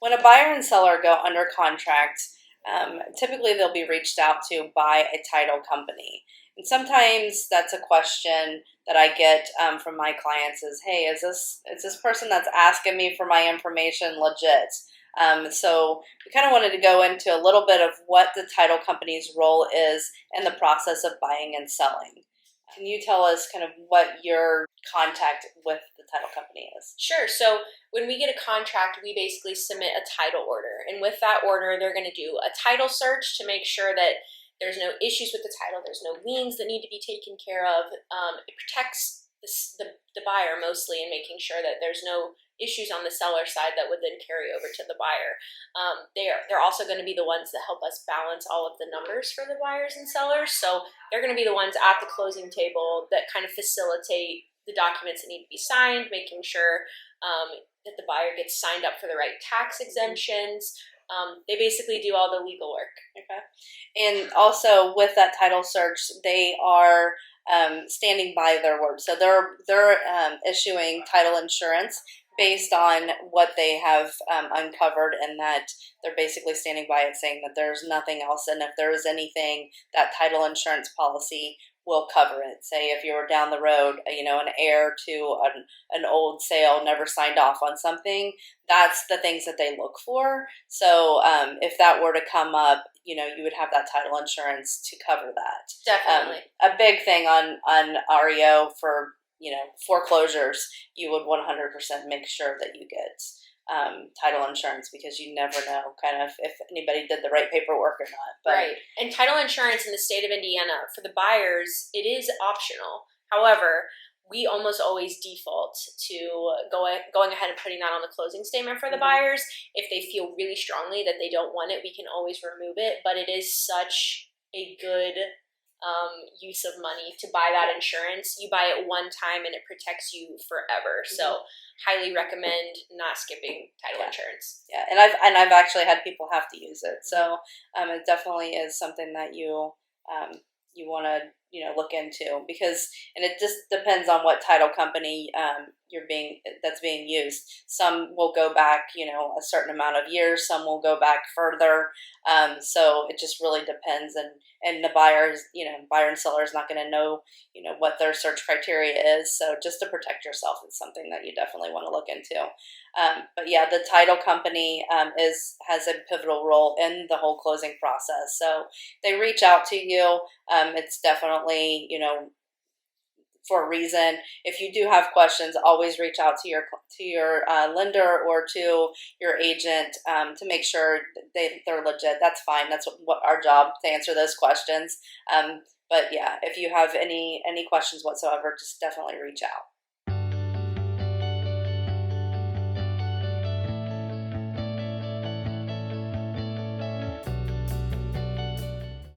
When a buyer and seller go under contract, typically they'll be reached out to by a title company. And sometimes that's a question that I get from my clients is, hey, is this person that's asking me for my information legit? So we kind of wanted to go into a little bit of what the title company's role is in the process of buying and selling. Can you tell us kind of what your contact with the title company is? Sure. So when we get a contract, we basically submit a title order. And with that order, they're going to do a title search to make sure that there's no issues with the title. There's no liens that need to be taken care of. It protects the buyer mostly in making sure that there's no issues on the seller side that would then carry over to the buyer. They're also going to be the ones that help us balance all of the numbers for the buyers and sellers. So they're going to be the ones at the closing table that kind of facilitate the documents that need to be signed, making sure that the buyer gets signed up for the right tax exemptions. They basically do all the legal work. Okay. And also with that title search, they are standing by their word. So they're issuing title insurance based on what they have uncovered, and that they're basically standing by it, saying that there's nothing else, and if there is anything, that title insurance policy will cover it. Say if you were down the road, an heir to an old sale, never signed off on something, that's the things that they look for. So if that were to come up, you would have that title insurance to cover that. Definitely. A big thing on REO for foreclosures, you would 100% make sure that you get title insurance, because you never know kind of if anybody did the right paperwork or not. But, right. And title insurance in the state of Indiana, for the buyers, it is optional. However, we almost always default to going ahead and putting that on the closing statement for the buyers. If they feel really strongly that they don't want it, we can always remove it. But it is such a good use of money to buy that insurance. You buy it one time and it protects you forever. So highly recommend not skipping title insurance. Yeah, and I've actually had people have to use it. So it definitely is something that you want to look into, because, and it just depends on what title company that's being used. Some will go back a certain amount of years, some will go back further, so it just really depends, and the buyer and seller is not going to know what their search criteria is. So just to protect yourself, it's something that you definitely want to look into. But yeah, the title company has a pivotal role in the whole closing process. So they reach out to you. It's definitely for a reason. If you do have questions, always reach out to your lender or to your agent to make sure they're legit. That's fine. That's what our job, to answer those questions. But yeah, if you have any questions whatsoever, just definitely reach out.